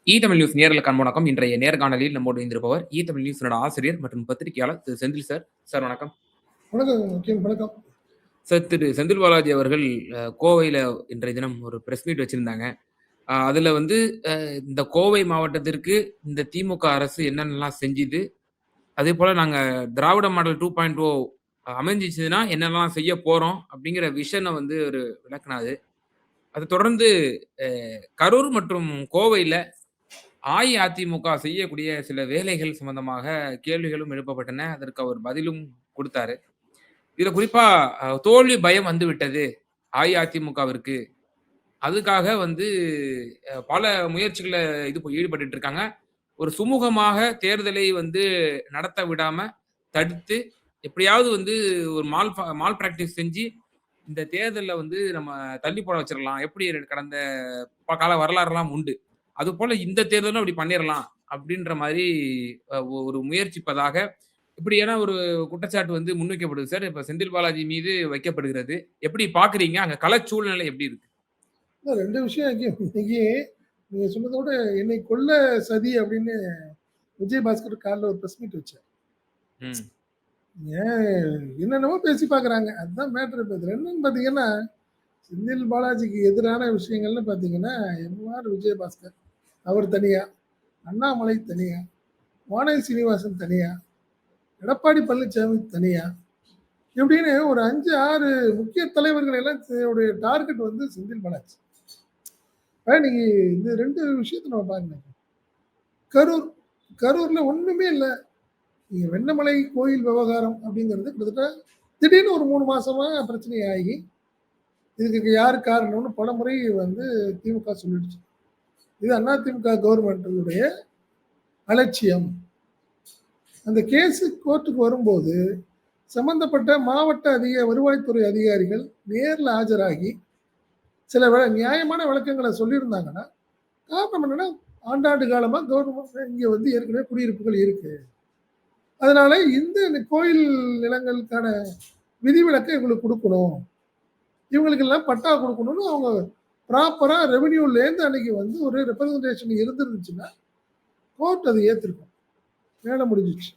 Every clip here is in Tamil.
தமிழ் நியூஸ் நேயர்களுக்கு அன்பு வணக்கம். இன்றைய நேர்காணலில் நம்மோடு இணைந்திருப்பவர் தமிழ் நியூஸினோட ஆசிரியர் மற்றும் பத்திரிகையாளர் திரு செந்தில் சார். சார் வணக்கம். வணக்கம். சார், திரு செந்தில் பாலாஜி அவர்கள் கோவையில இன்றைய தினம் ஒரு பிரஸ் மீட் வச்சிருந்தாங்க. அதுல வந்து இந்த கோவை மாவட்டத்திற்கு இந்த திமுக அரசு என்னென்னலாம் செஞ்சுது, அதேபோல நாங்க திராவிட மாடல் 2.0 அமைஞ்சிச்சுதுன்னா என்னென்னலாம் செய்ய போறோம் அப்படிங்கிற விஷன வந்து ஒரு விளக்குனாரு. அத தொடர்ந்து கரூர் மற்றும் கோவையில அஇஅதிமுக செய்யக்கூடிய சில வேலைகள் சம்பந்தமாக கேள்விகளும் எழுப்பப்பட்டன. அதற்கு அவர் பதிலும் குடுத்தாரு. இதுல குறிப்பா தோல்வி பயம் வந்துவிட்டது அஇஅதிமுகவிற்கு. அதுக்காக வந்து பல முயற்சிகள்ல ஈடுபட்டுட்டு இருக்காங்க. ஒரு சுமூகமாக தேர்தலை வந்து நடத்த விடாம தடுத்து, எப்படியாவது வந்து ஒரு மால் பிராக்டிஸ் செஞ்சு, இந்த தேர்தல்ல வந்து நம்ம தள்ளி போட வச்சிரலாம். எப்படி கடந்த கால வரலாறுலாம் உண்டு. அதுபோல இந்த தேர்தலும் அப்படி பண்ணிறலாம். அப்படின்ற மாரி ஒரு முயற்சிப்பதாக இப்படியான ஒரு குற்றச்சாட்டு வந்து முன்வைக்கப்படுது சார். இப்ப செந்தில் பாலாஜி மீது வைக்கப்படுகிறது. எப்படி பார்க்குறீங்க? அங்க களச் சூழ்நிலை எப்படி இருக்கு? 2 விஷயம் இன்னைக்கு நீங்க சொன்னதோட என்னை கொல்ல சதி அப்படின்னு விஜயபாஸ்கர் காலைல ஒரு பிரஸ் மீட் வச்சார். என்னென்னமோ பேசி பார்க்குறாங்க. அதுதான் மேட்டர். இப்ப இதுல என்னன்னு பார்த்தீங்கன்னா, செந்தில் பாலாஜிக்கு எதிரான விஷயங்கள்னு பார்த்தீங்கன்னா, எம்ஆர் விஜயபாஸ்கர் அவர் தனியா, அண்ணாமலை தனியா, வானதி சீனிவாசன் தனியா, எடப்பாடி பழனிசாமி தனியா, இப்படின்னு ஒரு 5, 6 முக்கிய தலைவர்கள் எல்லாம் டார்கெட் வந்து செந்தில் பாலாஜி. நீங்க இந்த 2 விஷயத்த நம்ம பார்க்கணும். கரூர்ல ஒண்ணுமே இல்ல. நீங்க வெண்ணமலை கோயில் விவகாரம் அப்படிங்கிறது கிட்டத்தட்ட திடீர்னு ஒரு 3 மாசமா பிரச்சனையாகி, இதுக்கு யாரு காரணம்னு பலமுறை வந்து திமுக சொல்லிடுச்சு. இது அதிமுக கவர்மெண்ட்டுடைய அலட்சியம். அந்த கேஸ் கோர்ட்டுக்கு வரும்போது சம்பந்தப்பட்ட மாவட்ட வருவாய்த்துறை அதிகாரிகள் நேர்ல ஆஜராகி சில நியாயமான விளக்கங்களை சொல்லியிருந்தாங்கன்னா, காரணம் என்னன்னா, ஆண்டாண்டு காலமா கவர்மெண்ட் இங்க வந்து ஏற்கனவே குடியிருப்புகள் இருக்கு. அதனால இந்த கோயில் நிலங்களுக்கான விதிவிலக்கை இவங்களுக்கு கொடுக்கணும். இவங்களுக்கெல்லாம் பட்டா கொடுக்கணும்னு அவங்க ப்ராப்பரா ரெவென்யூலேருந்து அன்னைக்கு வந்து ஒரு ரெப்ரசன்டேஷன் இருந்துருந்துச்சுன்னா, கோர்ட் அதை ஏற்றிருக்கும். வேலை முடிஞ்சிச்சு.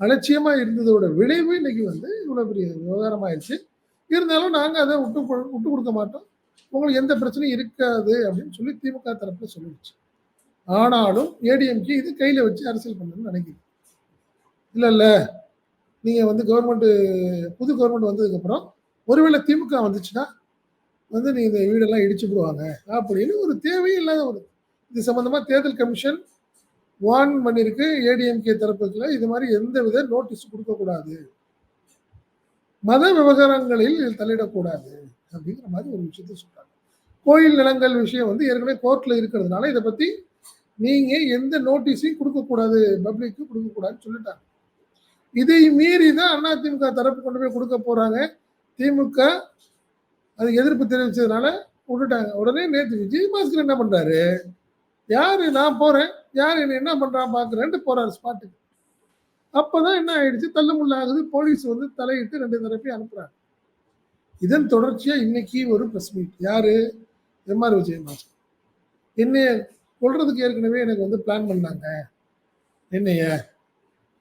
அலட்சியமா இருந்ததோட விளைவு இன்னைக்கு வந்து இவ்வளவு பெரிய விவகாரம் ஆயிடுச்சு. இருந்தாலும் நாங்க அதை விட்டு கொடுக்க மாட்டோம். உங்களுக்கு எந்த பிரச்சனையும் இருக்காது அப்படின்னு சொல்லி திமுக தரப்புல சொல்லிடுச்சு. ஆனாலும் ஏடிஎம்கே இது கையில வச்சு அரசியல் பண்ணணும்னு நினைக்குது. இல்ல நீங்க வந்து புது கவர்மெண்ட் வந்ததுக்கு அப்புறம் ஒருவேளை திமுக வந்துச்சுன்னா வந்து நீ இந்த வீடெல்லாம் இடிச்சு விடுவாங்க அப்படின்னு ஒரு தேவையில்லாத ஒரு இது சம்பந்தமா தேர்தல் கமிஷன் வார்ன் பண்ணிருக்கு ஏடிஎம்கே தரப்புல. இது மாதிரி எந்த வித நோட்டீஸ் கொடுக்கக்கூடாது, மத விவகாரங்களில் தலையிடக்கூடாது அப்படிங்கிற மாதிரி ஒரு விஷயத்த சொல்றாங்க. கோயில் நிலங்கள் விஷயம் வந்து ஏற்கனவே கோர்ட்ல இருக்கிறதுனால இதை பத்தி நீங்க எந்த நோட்டீஸையும் கொடுக்கக்கூடாது, பப்ளிக்கு கொடுக்கக்கூடாதுன்னு சொல்லிட்டாங்க. இதை மீறி தான் அதிமுக தரப்பு கொண்டு போய் கொடுக்க போறாங்க. திமுக அது எதிர்ப்பு தெரிவிச்சதுனால விட்டுட்டாங்க. உடனே நேற்று விஜயபாஸ்கர் என்ன பண்றாரு, யாரு நான் போறேன், யார் என்ன பண்றான் பாக்குறேன்ட்டு போறாரு ஸ்பாட்டுக்கு. அப்பதான் என்ன ஆயிடுச்சு, தள்ளுமுள்ள ஆகுது. போலீஸ் வந்து தலையிட்டு 2 தரப்பையும் அனுப்புறாங்க. இதன் தொடர்ச்சியா இன்னைக்கு ஒரு பிரஸ் மீட். யாரு, எம்ஆர் விஜயபாஸ்கர் என்னைய கொல்றதுக்கு ஏற்கனவே எனக்கு வந்து பிளான் பண்ணாங்க என்னைய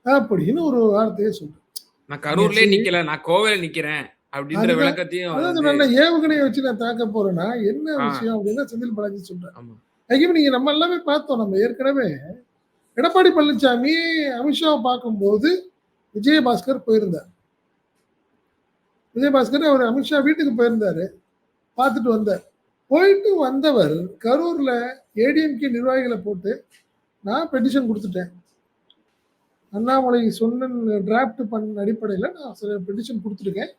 அப்படின்னு ஒரு வார்த்தையை சொல்றேன். நான் கரூர்லயே நிக்கல, நான் கோவையில நிக்கிறேன் அப்படின்ற விளக்கத்தையும் அதாவது ஏவுகணையை வச்சு நான் தாக்க போறேன்னா என்ன விஷயம் அப்படின்னா செந்தில் பாலாஜி சொல்றேன். நீங்க நம்ம எல்லாமே பார்த்தோம். நம்ம ஏற்கனவே எடப்பாடி பழனிசாமி அமித்ஷாவை பார்க்கும்போது விஜயபாஸ்கர் போயிருந்தார். விஜயபாஸ்கர் அவர் அமித்ஷா வீட்டுக்கு போயிருந்தாரு, பார்த்துட்டு வந்தார். போயிட்டு வந்தவர் கரூர்ல ஏடிஎம்கே நிர்வாகிகளை போட்டு நான் பெட்டிஷன் கொடுத்துட்டேன், அண்ணாமலை சொன்ன டிராப்ட் பண்ண அடிப்படையில் நான் சில பெட்டிஷன் கொடுத்துருக்கேன்,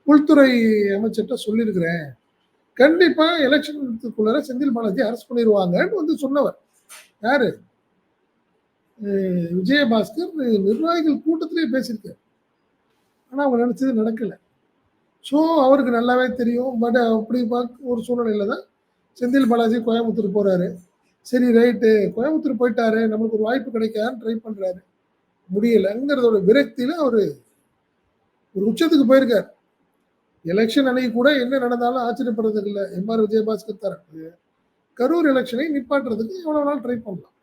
உள்துறை அமைச்சர்கிட்ட சொல்லியிருக்கிறேன், கண்டிப்பா எலெக்ஷனுக்குள்ள செந்தில் பாலாஜி அரெஸ்ட் பண்ணிடுவாங்கன்னு வந்து சொன்னவர் யாரு, விஜயபாஸ்கர். நிர்வாகிகள் கூட்டத்திலேயே பேசியிருக்காரு. ஆனா அவங்க நினைச்சது நடக்கல. ஸோ அவருக்கு நல்லாவே தெரியும். பட் அப்படி பார்க்க ஒரு சூழ்நிலையில தான் செந்தில் பாலாஜி கோயம்புத்தூர் போறாரு. சரி ரைட்டு, கோயம்புத்தூர் போயிட்டாரு, நம்மளுக்கு ஒரு வாய்ப்பு கிடைக்காதுன்னு ட்ரை பண்றாரு. முடியலங்கிறதோட விரக்தியில அவரு ஒரு உச்சத்துக்கு போயிருக்காரு. எலெக்ஷன் அன்னைக்கு கூட என்ன நடந்தாலும் ஆச்சரியப்படுறதுக்கு இல்லை. எம்ஆர் விஜயபாஸ்கர் தரப்பு கரூர் எலக்ஷனை நிப்பாட்டுறதுக்கு எவ்வளவு நாள் ட்ரை பண்ணலாம்.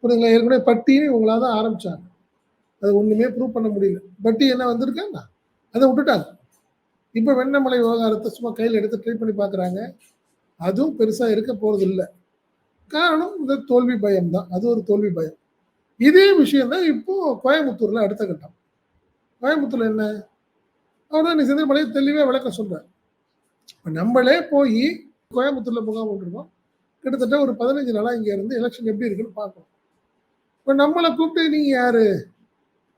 புரியுதுங்களா? ஏற்கனவே பட்டின்னு இவங்களா தான் ஆரம்பிச்சாங்க. அது ஒண்ணுமே ப்ரூவ் பண்ண முடியல. பட்டி என்ன வந்திருக்கான்னா, அத விட்டுட்டாங்க. இப்ப வெண்ணமலை விவகாரத்த சும்மா கையில எடுத்து ட்ரை பண்ணி பார்க்குறாங்க. அதுவும் பெருசா இருக்க போறதில்ல. காரணம் இந்த தோல்வி பயம் தான். அது ஒரு தோல்வி பயம். இதே விஷயம் தான் இப்போ கோயம்புத்தூர்ல அடுத்த கட்டம். கோயம்புத்தூர்ல என்ன? அவர் தான் இன்னைக்கு செந்தில் பாலாஜி தெளிவா விளக்கம் சொல்றாரு. இப்ப நம்மளே போயி கோயம்புத்தூர்ல முகாம் போட்டிருக்கோம். கிட்டத்தட்ட ஒரு 15 நாளா இங்க இருந்து எலக்ஷன் எப்படி இருக்குன்னு பார்க்கிறோம். இப்ப நம்மள கூப்பிட்டு நீங்க யாரு?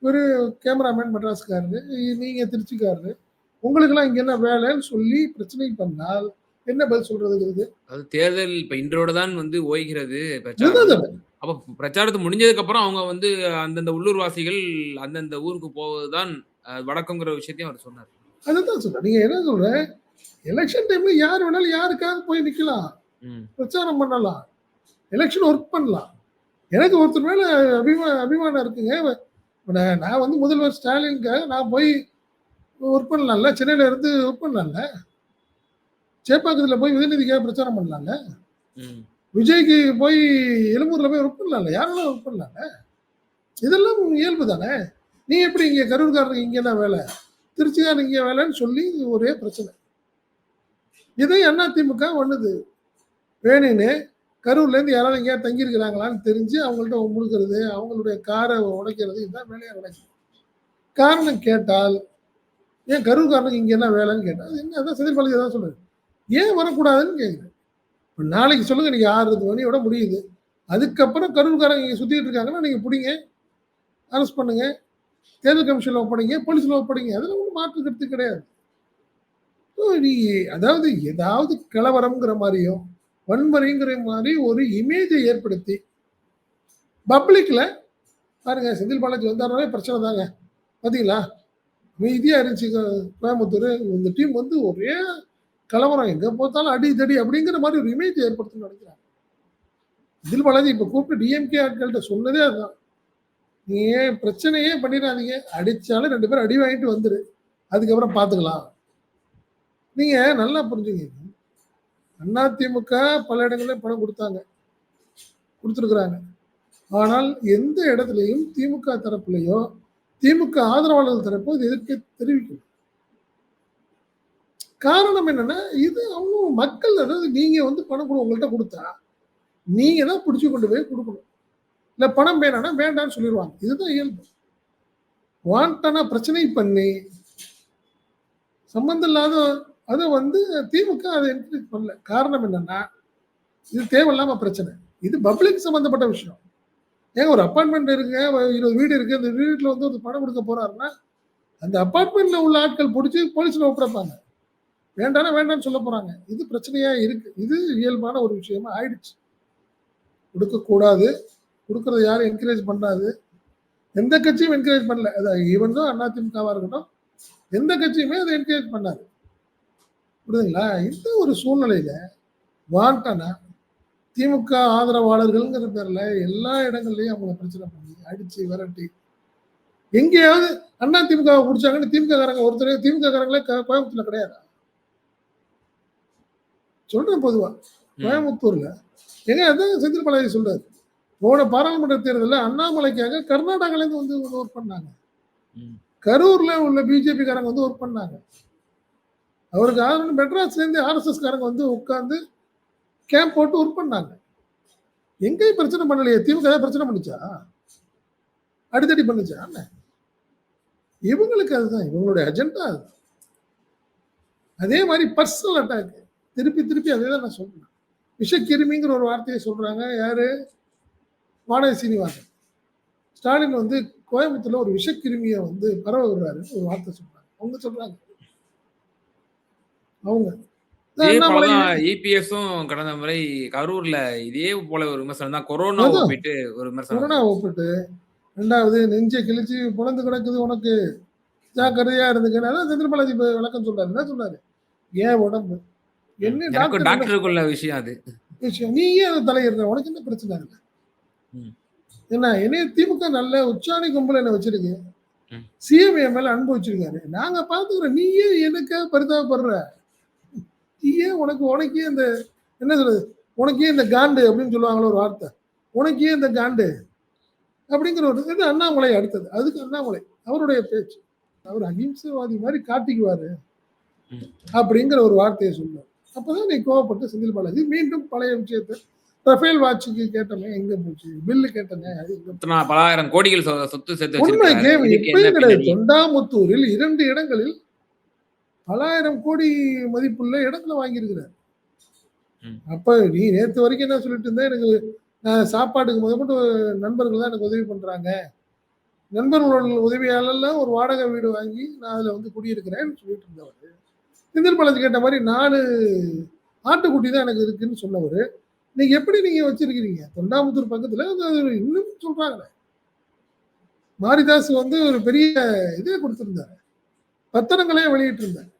இவரு கேமராமேன் மெட்ராஸ்காரரு, நீங்க திருச்சிக்காரரு. உங்களுக்கெல்லாம் இங்க என்ன வேலைன்னு சொல்லி பிரச்சனை பண்ணால், என்ன பதில் சொல்றதுக்கு இதுக்கு? அது தேர்தல் இப்ப இன்றோடு தான் வந்து ஓய்கிறது பிரச்சாரம். இதுதான் அப்ப பிரச்சாரத்து முடிஞ்சதுக்கு அப்புறம் அவங்க வந்து அந்தந்த உள்ளூர்வாசிகள் அந்தந்த ஊருக்கு போவது தான் வழக்கம்ங்கிற விஷயத்தையும் அவர் சொன்னார். அதுதான் சொல்றேன். நீங்க என்ன சொல்றேன், எலக்ஷன் டைம்ல யார் வேணாலும் யாருக்காக போய் நிக்கலாம். ம். பிரச்சாரம் பண்ணலாம். எலக்ஷன் ஒர்க் பண்ணலாம். எனக்கு ஒருத்தர் மேல அபிமானம் இருக்குங்க. இப்ப நான் வந்து முதல்வர் ஸ்டாலினுக்காக நான் போய் ஒர்க் பண்ணலாம்ல. சென்னையில இருந்து ஒர்க் பண்ணலாம்ல. சேப்பாக்கத்துல போய் உதயநிதிக்காக பிரச்சாரம் பண்ணலாம்ல. ம். விஜய்க்கு போய் எழும்பூர்ல போய் ஒர்க் பண்ணலாம்ல. யார் வேணாலும் ஒர்க் பண்ணலாம்ல. இதெல்லாம் இயல்பு தானே. நீ எப்படி இங்க கரூர்காரனுக்கு இங்க என்ன வேலை? திருச்சிக்காரனுக்கு இங்க வேலைன்னு சொல்லி ஒரே பிரச்சனை. இதை அதிமுக பண்ணுது. வேணும்னே கரூர்ல இருந்து யாராவது எங்கேயாவது தங்கியிருக்கிறாங்களான்னு தெரிஞ்சு அவங்கள்ட்ட முழுக்கிறது, அவங்களுடைய காரை உடைக்கிறது இதுதான் வேலையா நடக்குது. காரணம் கேட்டால், ஏன் கரூர்காரனுக்கு இங்க என்ன வேலைன்னு கேட்டா, அது என்ன அதான் செந்தில் பாலாஜி தான் சொல்றாரு. ஏன் வரக்கூடாதுன்னு கேட்குறேன். இப்ப நாளைக்கு சொல்லுங்க நீங்க 6 மணியோட முடியுது. அதுக்கப்புறம் கரூர்காரங்க இங்க சுத்திட்டு இருக்காங்கன்னா நீங்க புடிங்க, அரெஸ்ட் பண்ணுங்க, தேர்தல் கமிஷன்ல ஒப்படைங்க, போலீஸ்ல ஒப்படைங்க. அதுல ஒண்ணும் மாற்று கருத்து கிடையாது. நீ அதாவது ஏதாவது கலவரம்ங்கிற மாதிரியும், வன்முறைங்கிற மாதிரி ஒரு இமேஜை ஏற்படுத்தி, பப்ளிக்ல பாருங்க செந்தில் பாலாஜி வந்தாருனாலே பிரச்சனை தாங்க. பாத்தீங்களா? அமைதியா இருந்துச்சு கோயம்புத்தூர். இந்த டீம் வந்து ஒரே கலவரம். எங்க பார்த்தாலும் அடி, தடி அப்படிங்கிற மாதிரி ஒரு இமேஜ் ஏற்படுத்தணும்னு நினைக்கிறாங்க. செந்தில் பாலாஜி இப்ப கூப்பிட்டு டிஎம்கே ஆட்கள்ட்ட சொன்னதே அதுதான். நீங்க ஏன் பிரச்சனையே பண்ணிடாதீங்க. அடிச்சாலும் 2 பேரும் அடி வாங்கிட்டு வந்துரு. அதுக்கப்புறம் பார்த்துக்கலாம். நீங்க நல்லா புரிஞ்சுக்கங்க. அதிமுக பல இடங்கள்ல பணம் குடுத்தாங்க. குடுத்துருக்காங்க. ஆனால் எந்த இடத்துலயும் திமுக தரப்புலயோ, திமுக ஆதரவாளர்கள் தரப்போ இது எதிர்ப்பு தெரிவிக்கல. காரணம் என்னன்னா, இது அவங்க மக்கள் அதாவது நீங்க வந்து பணம் உங்கள்ட்ட குடுத்தா, நீங்க தான் புடிச்சு கொண்டு போய் குடுக்கணும். இல்ல பணம் வேணாம்னா வேண்டான்னு சொல்லிருவாங்க. இதுதான் இயல்பு. வாண்டனா பிரச்சனை பண்ணி, சம்பந்தம் இல்லாத அத வந்து திமுக அத என்கரேஜ் பண்ணல. காரணம் என்னன்னா, இது தேவையில்லாம பிரச்சனை. இது பப்ளிக் சம்பந்தப்பட்ட விஷயம். ஏங்க ஒரு அபார்ட்மெண்ட் இருக்குங்க, 20 வீடு இருக்கு. அந்த வீட்ல வந்து ஒரு பணம் குடுக்க போறாருன்னா, அந்த அபார்ட்மெண்ட்ல உள்ள ஆட்கள் புடிச்சு போலீஸ்ல ஒப்படைப்பாங்க. வேண்டாம்னா வேண்டாம்னு சொல்ல போறாங்க. இது பிரச்சனையா இருக்கு. இது இயல்பான ஒரு விஷயமா ஆயிடுச்சு. குடுக்கக்கூடாது. குடுக்கறத யாரும் என்கரேஜ் பண்ணாது. எந்த கட்சியும் என்கரேஜ் பண்ணல. ஈவன் தோ அதிமுகவா இருக்கட்டும், எந்த கட்சியுமே அத என்கரேஜ் பண்ணாது. புரியுதுங்களா? இந்த ஒரு சூழ்நிலையில வாண்டனா திமுக ஆதரவாளர்கள்ங்கிற பேர்ல எல்லா இடங்கள்லயும் அவங்கள பிரச்சனை பண்ணி, அடிச்சு, விரட்டி எங்கேயாவது அதிமுகவை புடிச்சாங்கன்னு திமுக காரங்க ஒருத்தரே திமுக காரங்களே கோயம்புத்தூர்ல கிடையாதா? சொல்றேன் பொதுவா. ம். கோயம்புத்தூர்ல ஏங்க அதான் செந்தில் பாலாஜி சொல்றாரு. போன பாராளுமன்ற தேர்தல்ல அண்ணாமலைக்காக கர்நாடகால இருந்து வந்து ஒர்க் பண்ணாங்க. ம். கரூர்ல உள்ள பிஜேபி காரங்க வந்து ஒர்க் பண்ணாங்க. அவருக்கு ஆதரவு மெட்ராஸ்ல இருந்து ஆர்எஸ்எஸ் காரங்க வந்து உட்கார்ந்து கேம்ப் போட்டு ஒர்க் பண்ணாங்க. எங்கேயும் பிரச்சனை பண்ணலையே. திமுக ஏதாவது பிரச்சனை பண்ணுச்சா? அடிதடி பண்ணுச்சா? என்ன? இவங்களுக்கு அதுதான். இவங்களுடைய அஜெண்டா அதுதான். அதே மாதிரி பர்சனல் அட்டாக். திருப்பி திருப்பி அதே தான் நான் சொல்றேன். விஷக்கிருமிங்கிற ஒரு வார்த்தையை சொல்றாங்க. யாரு? வானதி சீனிவாசன். ஸ்டாலின் வந்து கோயம்புத்தூர்ல ஒரு விஷக்கிருமிய வந்து பரவ விடுறாருன்னு ஒரு வார்த்தை சொல்றாங்க. அவங்க சொல்றாங்க. அவங்க. இதே போல அண்ணாமலை தான் இபிஎஸும் கடந்த முறை கரூர்ல இதே போல ஒரு விமர்சனம் தான். கொரோனாவ அதான் ஒப்பிட்டு ஒரு விமர்சனம் கொரோனா வச்சது. ஒப்பிட்டு 2வது நெஞ்ச கிழிச்சு பொளந்து கிடக்குது உனக்கு. ம். ஜாக்கிரதையா இருந்துக்கன்னு. அதான் செந்தில் பாலாஜி இப்ப விளக்கம் சொல்றாரு. என்ன சொல்றாரு? என் உடம்பு. ம். என்ன எனக்கும் டாக்டர் என்ன டாக்டருக்குள்ள விஷயம் அது. விஷயம்? நீ ஏன் அத தலையிடுற? உனக்கு என்ன பிரச்சனை இருக்கு? ம். என்ன என்னைய திமுக நல்ல உச்சாணி கும்பல என்ன வச்சிருக்கு. ம். சிஎம் என் மேல அன்பு வச்சிருக்காரு. நாங்க பார்த்துக்கிறோம். நீ ஏன் எனக்காக பரிதாபப்படுற? நீ ஏன் உனக்கு உனக்கே அந்த என்ன சொல்றது? "உனக்கு ஏன் இந்த காண்டு?" அப்படின்னு சொல்லுவாங்கல்ல ஒரு வார்த்தை. "உனக்கு ஏன் இந்த காண்டு?" அப்படிங்கிற ஒரு இது அண்ணாமலை அடுத்தது. அதுக்கு அண்ணாமலை அவருடைய பேச்சு. அவர் அகிம்சைவாதி மாரி காட்டிக்குவாரு. ம். அப்படிங்கிற ஒரு வார்த்தைய சொன்னார். அப்பதான் நீ கோவப்பட்டு செந்தில் பாலாஜி மீண்டும் பழைய விஷயத்த ரஃபேல் வாட்சுக்கு கேட்டோமே எங்க போச்சு? பில்லு கேட்டனே அது எங்க போச்சு? நான் பலாயிரம் கோடிகள் சொத்து சேர்த்து உண்மை வச்சிருக்கிறாரு. கேம் இதுக்கு என்ன இப்பயும் கிடையாது. பின்னணி? தொண்டாமுத்தூரில் 2 இடங்களில் பல ஆயிரம் கோடி மதிப்புள்ள இடத்துல வாங்கியிருக்கிறார். ம். அப்ப நீ நேத்து வரைக்கும் என்ன சொல்லிட்டு இருந்த, எனக்கு நான் சாப்பாட்டுக்கு முதற்கொண்டு நண்பர்கள் தான் எனக்கு உதவி பண்றாங்க. நண்பர்களோட உதவியாலலாம் ஒரு வாடகை வீடு வாங்கி நான் அதுல வந்து குடியிருக்கிறேன்னு சொல்லிட்டு இருந்தவரு. செந்தில் பாலாஜி கேட்ட மாரி 4 ஆட்டுக்குட்டி தான் எனக்கு இருக்குன்னு சொன்னவரு. இன்னைக்கு எப்படி நீங்க வச்சிருக்கிறீங்க? தொண்டாமுத்தூர் பக்கத்துல அது இன்னும் சொல்றாங்களே. மாரிதாஸ் வந்து ஒரு பெரிய இதே குடுத்திருந்தாரு. பத்திரங்களே வெளியிட்டிருந்தார்.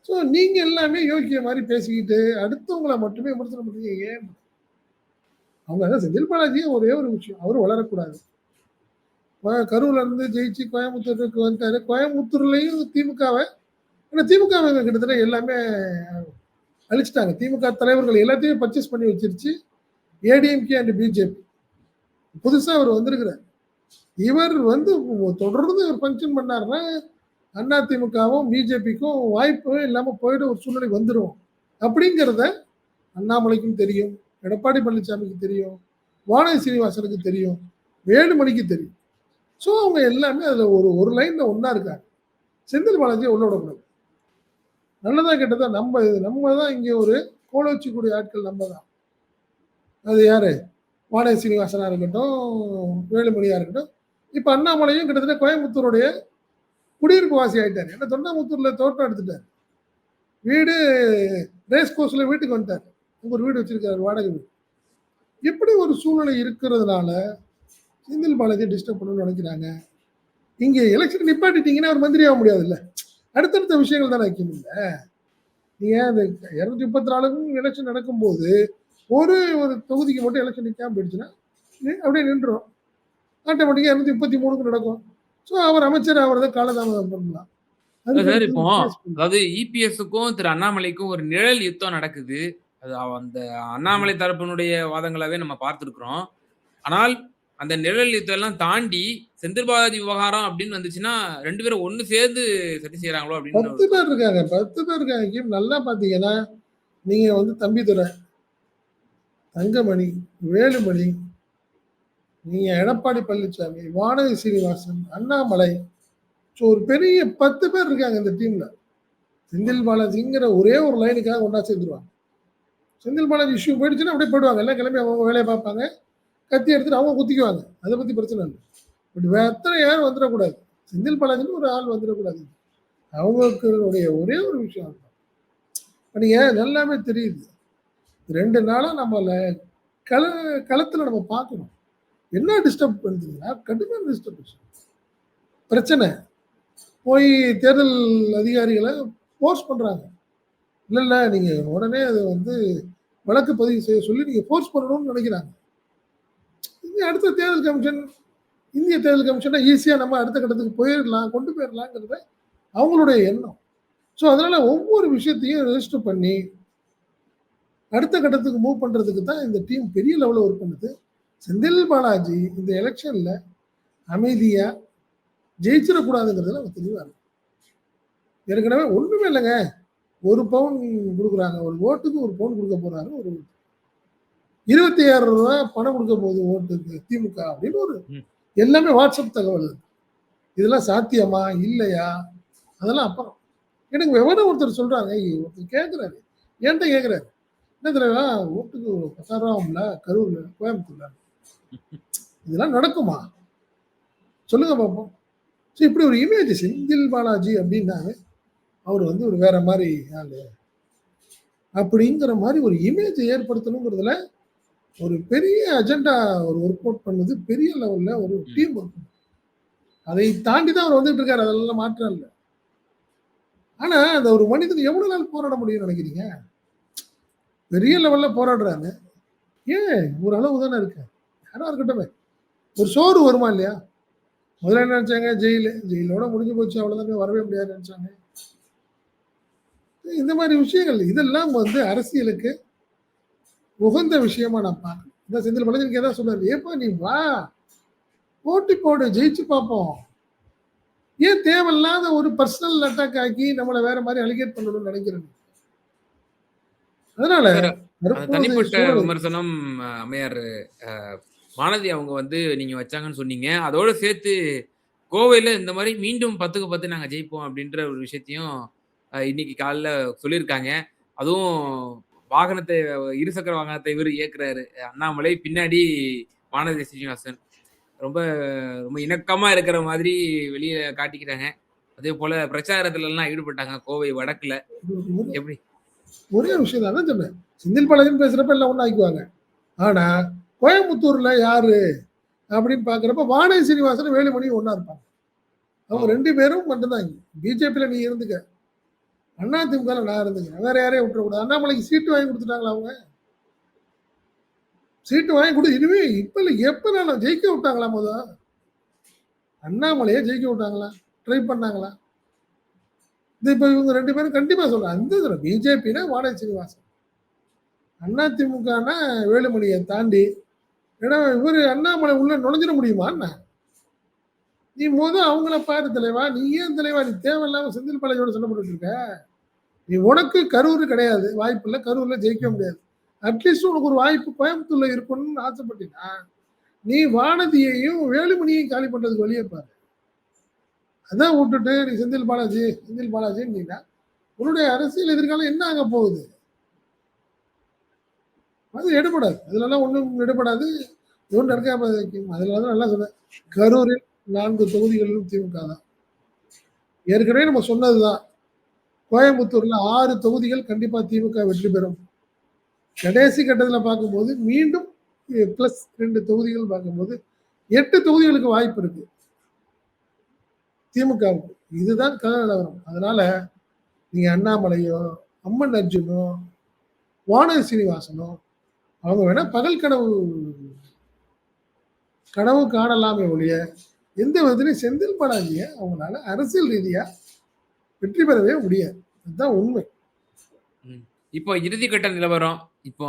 ஸோ நீங்க எல்லாமே யோக்கிய மாரி பேசிக்கிட்டு, அடுத்தவங்கள மட்டுமே விமர்சனம் பண்றீங்க. ஏன்? அவங்க அதான் செந்தில் பாலாஜி ஒரே ஒரு விஷயம். அவரு வளரக்கூடாது. கரூர்ல இருந்து ஜெயிச்சு கோயம்புத்தூருக்கு வந்துட்டாரு. கோயம்புத்தூர்லயும் திமுகவ ஆனா திமுகவ கிட்டத்தட்ட எல்லாமே அழிச்சுட்டாங்க. திமுக தலைவர்கள் எல்லாத்தையும் பர்ச்சேஸ் பண்ணி வச்சிருச்சு. ADMK and BJP. புதுசா அவர் வந்திருக்கிறார். இவர் வந்து தொடர்ந்து ஒரு ஃபங்ஷன் பண்ணாருன்னா, அதிமுகவும், பிஜேபிக்கும் வாய்ப்பே இல்லாம போயிட ஒரு சூழ்நிலை வந்துரும். அப்படிங்கிறத அண்ணாமலைக்கும் தெரியும். எடப்பாடி பழனிசாமிக்கு தெரியும். வானதி சீனிவாசனுக்கு தெரியும். வேலுமணிக்கு தெரியும். ஸோ அவங்க எல்லாமே அதுல ஒரு லைன்ல ஒண்ணா இருக்காங்க. செந்தில் பாலாஜிய உள்ள விடக்கூடாது. நல்லதா கெட்டதா நம்ம தான் இங்க ஒரு கோலோச்சக்கூடிய ஆட்கள் நம்ம தான். அது யாரு? வானதி சீனிவாசனா இருக்கட்டும், வேலுமணியா இருக்கட்டும். இப்ப அண்ணாமலையும் கிட்டத்தட்ட கோயம்புத்தூருடைய குடியிருப்பு வாசி ஆயிட்டாரு. ஏன்னா தொண்டாமுத்தூர்ல தோட்டம் எடுத்துட்டாரு. வீடு ரேஸ் கோர்ஸ்ல வீட்டுக்கு வந்துட்டாரு. அங்க ஒரு வீடு வச்சிருக்காரு வாடகை வீடு. இப்படி ஒரு சூழ்நிலை இருக்கிறதுனால செந்தில் பாலாஜியை டிஸ்டர்ப் பண்ணணும்னு நினைக்கிறாங்க. இங்க எலெக்ஷன் நிப்பாட்டிட்டீங்கன்னா அவர் மந்திரி ஆக முடியாதுல்ல. அடுத்தடுத்த விஷயங்கள் தானே வைக்கணும்ல. நீங்க அந்த 234க்கும் எலெக்ஷன் நடக்கும்போது ஒரு தொகுதிக்கு மட்டும் எலெக்ஷன் நிக்காம போயிடுச்சுன்னா அப்படியே நின்றுரும். ஆட்டோமேட்டிக்கா 233க்கும் நடக்கும். ஸோ அவர் அமைச்சர் ஆவறத காலதாமதம் பண்ணலாம். இல்ல அதுக்கு சார் அடுத்தது இப்போ கேஸ் பண்ணலாம். அதாவது இபிஎஸ்ஸுக்கும் திரு அண்ணாமலைக்கும் ஒரு நிழல் யுத்தம் நடக்குது. அது அந்த அண்ணாமலை தரப்பினுடைய வாதங்களாவே நம்ம பார்த்திருக்கிறோம். ஆனால் அந்த நிழல் யுத்தம் எல்லாம் தாண்டி செந்தில் பாலாஜி விவகாரம் அப்படின்னு வந்துச்சுன்னா 2 பேரும் ஒண்ணு சேர்ந்து சதி செய்றாங்களோ அப்படின்னு 10 ஒரு பேர் இருக்காங்க. 10 பேர் இருக்காங்க. நல்லா பார்த்தீங்கன்னா, நீங்க வந்து தம்பிதுரை, தங்கமணி, வேலுமணி, நீங்க எடப்பாடி பழனிசாமி, வானதி சீனிவாசன், அண்ணாமலை. ஸோ ஒரு பெரிய 10 பேர் இருக்காங்க இந்த டீம்ல. செந்தில் பாலாஜிங்கிற ஒரே ஒரு லைனுக்காக ஒண்ணா சேர்ந்துருவாங்க. செந்தில் பாலாஜி இஷ்யூ போயிடுச்சுன்னா அப்படியே போயிடுவாங்க. எல்லாம் கிளம்பி அவங்க வேலைய பார்ப்பாங்க. கத்தி எடுத்துட்டு அவங்க குத்திக்குவாங்க. அத பத்தி பிரச்சனை இல்ல. பட் எத்தனை யாரும் வந்துடக்கூடாது. செந்தில் பாலாஜின்னு ஒரு ஆள் வந்துடக்கூடாது. அவங்களுடைய ஒரே ஒரு விஷயம் அதுதான். இப்ப நீங்க நல்லாவே தெரியுது. 2 நாளா நம்மள கள களத்துல நம்ம பார்க்கிறோம். என்ன டிஸ்டர்ப் பண்ணுதுன்னா, கடுமையான டிஸ்டர்பன்ஸ். பிரச்சனை. போய் தேர்தல் அதிகாரிகள ஃபோர்ஸ் பண்றாங்க. இல்ல, இல்ல நீங்க உடனே அத வந்து வழக்கு பதிவு செய்ய சொல்லி நீங்க ஃபோர்ஸ் பண்ணணும்னு நினைக்கிறாங்க. இங்க அடுத்த தேர்தல் கமிஷன் இந்திய தேர்தல் கமிஷன்னா ஈஸியா நம்ம அடுத்த கட்டத்துக்கு போயிரலாம், கொண்டு போயிரலாங்கிறத அவங்களுடைய எண்ணம். ஸோ அதனால ஒவ்வொரு விஷயத்தையும் ரெஜிஸ்டர் பண்ணி, அடுத்த கட்டத்துக்கு மூவ் பண்றதுக்கு தான் இந்த டீம் பெரிய லெவல்ல ஒர்க் பண்ணுது. செந்தில் பாலாஜி இந்த எலக்ஷன்ல அமைதியா ஜெயிச்சிடக்கூடாதுங்கிறதுல அவங்க தெளிவா இருக்காங்க. ஏற்கனவே ஒண்ணுமே இல்லங்க. 1 பவுன் குடுக்குறாங்க. ஒரு ஓட்டுக்கு 1 பவுன் குடுக்க போறாரு. ஒரு ரூ. 26,000 பணம் குடுக்க போகுது ஓட்டுக்கு திமுக அப்படின்னு ஒரு ம். எல்லாமே வாட்ஸ்அப் தகவல் இருக்கு. இதெல்லாம் சாத்தியமா? இல்லையா? அதெல்லாம் அப்புறம். எனக்கு விவரம் ஒருத்தர் சொல்றாங்க. ஒருத்தர் கேட்கிறாரு. என்ட்ட கேட்கிறாரு. என்ன தெரியுமா? ஓட்டுக்கு ரூ. 10,000 ஆகும்ல கரூர்ல, கோயம்புத்தூர்ல. இதெல்லாம் நடக்குமா? சொல்லுங்க பார்ப்போம். ஸோ இப்படி ஒரு இமேஜ் செந்தில் பாலாஜி அப்படின்னாவே, அவரு வந்து ஒரு வேற மாரி ஆளு. அப்படிங்கிற மாரி ஒரு இமேஜ் ஏற்படுத்தணுங்கிறதுல ஒரு பெரிய அஜெண்டா ஒரு ஒர்க் அவுட் பண்ணுது. பெரிய லெவல்ல ஒரு ம். Team work. அதை தாண்டி தான் அவர் வந்துட்டு இருக்காரு. அதெல்லாம் மாற்றம் இல்ல. ஆனா, அந்த ஒரு மனிதன் எவ்வளவு நாள் போராட முடியும்னு நினைக்கிறீங்க? பெரிய லெவல்ல போராடுறாரு. ஏன் ஒரு அளவு தானே இருக்கு. யாரா இருக்கட்டுமே. ஒரு சோறு வருமா இல்லையா? முதல்ல என்ன நினைச்சாங்க? ஜெயிலு. ஜெயிலோட முடிஞ்சு போச்சு. அவ்வளவுதான் வரவே முடியாதுன்னு நினைச்சாங்க. இந்த மாரி விஷயங்கள் இதெல்லாம் வந்து அரசியலுக்கு உகந்த விஷயமா நான் பார்க்குறேன். அதான் செந்தில் பாலாஜி இன்னைக்கு அதான் சொன்னாரு. "ஏப்பா நீ வா, போட்டி போடு, ஜெயிச்சு பார்ப்போம். ஏன் தேவையில்லாத ஒரு பர்சனல் அட்டாக் ஆக்கி நம்மள வேற மாரி அலிகேட் பண்ணணும்னு நினைக்கிற நீ?" அதனால சார், அந்த தற்போதைய தனிப்பட்ட சூழல் விமர்சனம் அம்மையார் அ வானதி அவங்க வந்து நீங்க வச்சாங்கன்னு சொன்னீங்க. அதோட சேர்த்து கோவையில இந்த மாரி மீண்டும் 10க்கு 10 நாங்க ஜெயிப்போம் அப்டின்ற ஒரு விஷயத்தையும் இன்னைக்கு காலைல சொல்லியிருக்காங்க. அதுவும் வாகனத்த இருசக்கர வாகனத்த இவரு இயக்குறாரு. அண்ணாமலை பின்னாடி வானதி சீனிவாசன். ரொம்ப ரொம்ப இணக்கமா இருக்கிற மாதிரி வெளிய காட்டிக்கிறாங்க. அதேபோல பிரச்சாரத்துலலாம் ஈடுபட்டாங்க கோவை வடக்குல. ஒரு எப்டி? ஒரே விஷயம் தான். அதான் சொன்னேன். செந்தில் பாலாஜின்னு பேசுறப்ப எல்லாம் ஒண்ணா ஆக்கிக்குவாங்க. ஆனா, கோயம்புத்தூர்ல யாரு அப்படின்னு பார்க்கிறப்ப வானதி சீனிவாசனும் வேலுமணியும் ஒண்ணா இருப்பாங்க. ஓ! அவங்க 2 பேரும் மட்டும் தான் இங்க. பிஜேபில நீ இருந்துக்க. அதிமுகல நான் இருந்துக்கிறேன். வேற யாரையும் விட்டுறக்கூடாது. அண்ணாமலைக்கு சீட்டு வாங்கி குடுத்துட்டாங்களா அவங்க? சீட்டு வாங்கி குடு இனிமே இப்ப இல்ல எப்பனாலும் ஜெயிக்க விட்டாங்களா மொத? அண்ணாமலைய ஜெயிக்க விட்டாங்களா? ட்ரை பண்ணாங்களா? இது இப்ப இவங்க 2 பேரும் கண்டிப்பா சொல்றேன். அந்த இதுல பிஜேபினா வானதி சீனிவாசன். அதிமுகனா வேலுமணிய தாண்டி, ஏன்னா இவரு அண்ணாமலை உள்ள நுழைஞ்சிட முடியுமா என்ன? நீ அவங்கள பாரு தலைவா. நீ ஏன் தலைவா நீ தேவையில்லாம செந்தில் பாலாஜியோட சண்டை போட்டுட்டு இருக்க? நீ உனக்கு கரூர் கிடையாது. வாய்ப்பில்ல. கரூர்ல ஜெயிக்க முடியாது. அட்லீஸ்ட் உனக்கு ஒரு வாய்ப்பு கோயம்புத்தூர்ல இருக்கணும்னு ஆசைப்பட்டீன்னா, நீ வானதியையும், வேலுமணியையும் காலி பண்றதுக்கு வழிய பாரு. அத வுட்டுட்டு நீ செந்தில் பாலாஜி, செந்தில் பாலாஜின்னீன்னா, உன்னுடைய அரசியல் எதிர்காலம் என்ன ஆக போகுது? அது எடுபடாது. அதுலலாம் ஒண்ணும் எடுபடாது. எதுவும் நடக்காம அதனால தான் நல்லா சொன்னேன். கரூரில் 4 தொகுதிகளிலும் திமுக தான். ஏற்கனவே நம்ம சொன்னதுதான். கோயம்புத்தூர்ல 6 தொகுதிகள் கண்டிப்பா திமுக வெற்றி பெறும். கடைசி கட்டத்துல பார்க்கும்போது மீண்டும் பிளஸ் 2 தொகுதிகள் பார்க்கும்போது 8 தொகுதிகளுக்கு வாய்ப்பு இருக்கு திமுகவுக்கு. இதுதான் கள நிலவரம். அதனால நீங்க அண்ணாமலையோ, அம்மன் அர்ஜுனோ, வானதி சீனிவாசனோ அவங்க வேணா பகல் கனவு கனவு காணலாமே ஒழிய, எந்த விதத்திலயும் செந்தில் பாலாஜிய அவங்களால அரசியல் ரீதியா வெற்றி பெறவே முடியாது. அதுதான் உண்மை. ம். இப்போ இறுதிக்கட்ட நிலவரம். இப்போ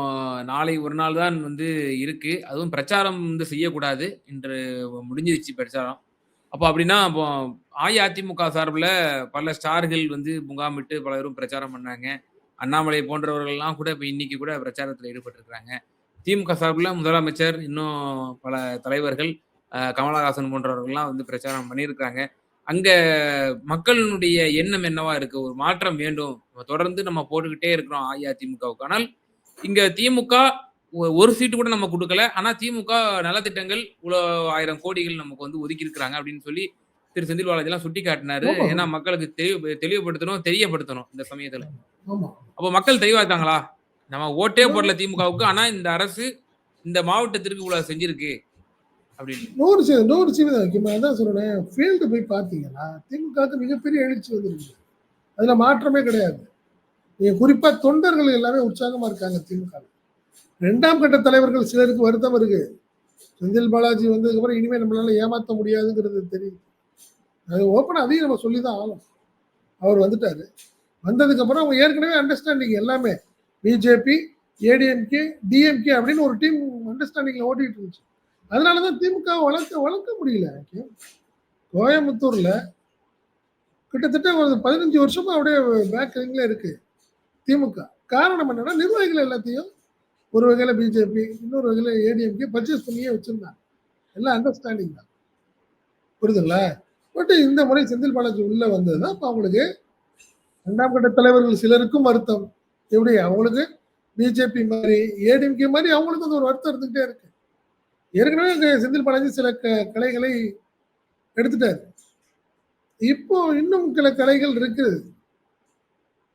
நாளை ஒரு நாள் தான் வந்து இருக்கு. அதுவும் பிரச்சாரம் வந்து செய்யக்கூடாது. இன்று முடிஞ்சிருச்சு பிரச்சாரம். அப்போ அப்டின்னா, அப்போ அஇஅதிமுக சார்புல பல ஸ்டார்கள் வந்து முகாமிட்டு பலரும் பிரச்சாரம் பண்ணாங்க. அண்ணாமலை போன்றவர்கள்லாம் கூட இப்ப இன்னைக்கு கூட பிரச்சாரத்துல ஈடுபட்டிருக்காங்க. திமுக சார்புல முதலமைச்சர், இன்னும் பல தலைவர்கள், கமலஹாசன் போன்றவர்கள்லாம் வந்து பிரச்சாரம் பண்ணியிருக்காங்க. அங்க மக்களினுடைய எண்ணம் என்னவா இருக்கு? ஒரு மாற்றம் வேண்டும். தொடர்ந்து நம்ம போட்டுக்கிட்டே இருக்கிறோம் அஇஅதிமுகவுக்கு. ஆனால் இங்க திமுக ஒரு சீட்டு கூட நம்ம குடுக்கல. ஆனா திமுக நலத்திட்டங்கள் இவ்வளோ 1000 கோடிகள் நமக்கு வந்து ஒதுக்கி இருக்கிறாங்க அப்படின்னு சொல்லி திரு செந்தில் பாலாஜிலாம் சுட்டிக்காட்டினாரு. ஆமா, ஏன்னா மக்களுக்கு தெளிவுபடுத்தணும், தெரியப்படுத்தணும் இந்த சமயத்துல. ஆமா. அப்போ மக்கள் தெளிவாயிட்டாங்களா? நம்ம ஓட்டே போடல திமுகவுக்கு. ஆனா இந்த அரசு இந்த மாவட்டத்திற்கு இவ்வளவு செஞ்சிருக்கு அப்படின்னு. 100% வைக்குமா அதான் சொல்றேன். ஃபீல்டு போய் பார்த்தீங்கன்னா, திமுகவுக்கு மிகப்பெரிய எழுச்சி வந்திருக்கு. அதுல மாற்றமே கிடையாது. நீங்க குறிப்பா தொண்டர்கள் எல்லாமே உற்சாகமா இருக்காங்க திமுகல. 2ஆம் கட்ட தலைவர்கள் சிலருக்கு வருத்தம் இருக்கு. செந்தில் பாலாஜி வந்ததுக்கப்புறம் இனிமே நம்மளால ஏமாத்த முடியாதுங்கிறது தெரியுது. அது ஓப்பனா அதையும் நம்ம சொல்லி தான் ஆகணும். அவர் வந்துட்டாரு. வந்ததுக்கப்புறம் அவங்க ஏற்கனவே அண்டர்ஸ்டாண்டிங் எல்லாமே. பிஜேபி, ஏடிஎம்கே, டிஎம்கே அப்படின்னு ஒரு டீம் அண்டர்ஸ்டாண்டிங்ல ஓட்டிட்டு இருந்துச்சு. அதனால தான் திமுக வளர்க்க வளர்க்க முடியல. கோயம்புத்தூர்ல கிட்டத்தட்ட ஒரு 15 வருஷமா அப்படியே பேக்கரிங்ல இருக்கு திமுக. காரணம் என்னன்னா, நிர்வாகிகள் எல்லாத்தையும் ஒரு வகையில பிஜேபி, இன்னொரு வகையில ஏடிஎம்கே பர்ச்சேஸ் பண்ணியே வச்சிருந்தாங்க. எல்லாம் அண்டர்ஸ்டாண்டிங் தான். புரியுதுங்களா? பட் இந்த முறை செந்தில் பாலாஜி உள்ள வந்தது தான் இப்ப அவங்களுக்கு 2ஆம் கட்ட தலைவர்கள் சிலருக்கும் வருத்தம். எப்படி அவங்களுக்கு பிஜேபி மாரி, ஏடிஎம்கே மாரி அவங்களுக்கும் அந்த ஒரு வருத்தம் இருந்துகிட்டே இருக்கு. ஏற்கனவே செந்தில் பாலாஜி சில கலைகளை எடுத்துட்டாரு. இப்போ இன்னும் சில கலைகள் இருக்குது.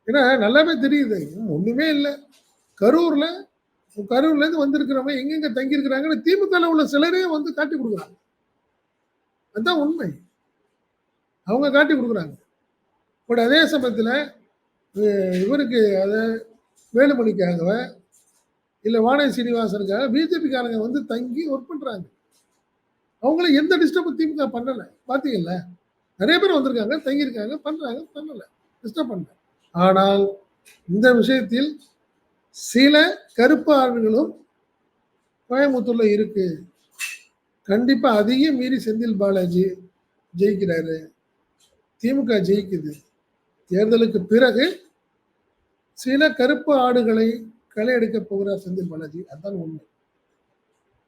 ஏன்னா நல்லாவே தெரியுது. ஒண்ணுமே இல்ல. கரூர்ல கரூர்லேருந்து வந்திருக்கிறவங்க எங்கெங்க தங்கியிருக்கிறாங்கன்னு திமுகல உள்ள சிலரே வந்து காட்டி குடுக்குறாங்க. அதுதான் உண்மை. அவங்க காட்டி குடுக்குறாங்க. பட் அதே சமயத்துல இவருக்கு வேலுமணிக்காக, இல்ல வானதி சீனிவாசனுக்காக பிஜேபிக்காரங்க வந்து தங்கி ஒர்க் பண்றாங்க. அவங்கள எந்த டிஸ்டர்பும் திமுக பண்ணல. பார்த்தீங்கல்ல? நெறைய பேர் வந்திருக்காங்க, தங்கியிருக்காங்க, பண்றாங்க, பண்ணல. டிஸ்டர்ப் பண்ணல. ஆனால் இந்த விஷயத்தில் சில கருப்பு ஆடுகளும் கோயம்புத்தூர்ல இருக்கு. கண்டிப்பா அதையும் மீறி செந்தில் பாலாஜி ஜெயிக்கிறாரு. திமுக ஜெயிக்குது. தேர்தலுக்கு பிறகு சில கருப்பு ஆடுகளை களை எடுக்கப் போகிறார் செந்தில் பாலாஜி. அதான் உண்மை.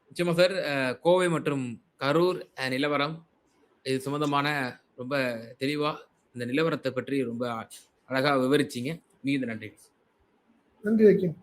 நிச்சயமா சார். கோவை மற்றும் கரூர் நிலவரம் இது சம்மந்தமான ரொம்ப தெளிவா இந்த நிலவரத்த பற்றி ரொம்ப அழகா விவரிச்சீங்க. மிகுந்த நன்றி. நன்றி வைக்கிறேன்.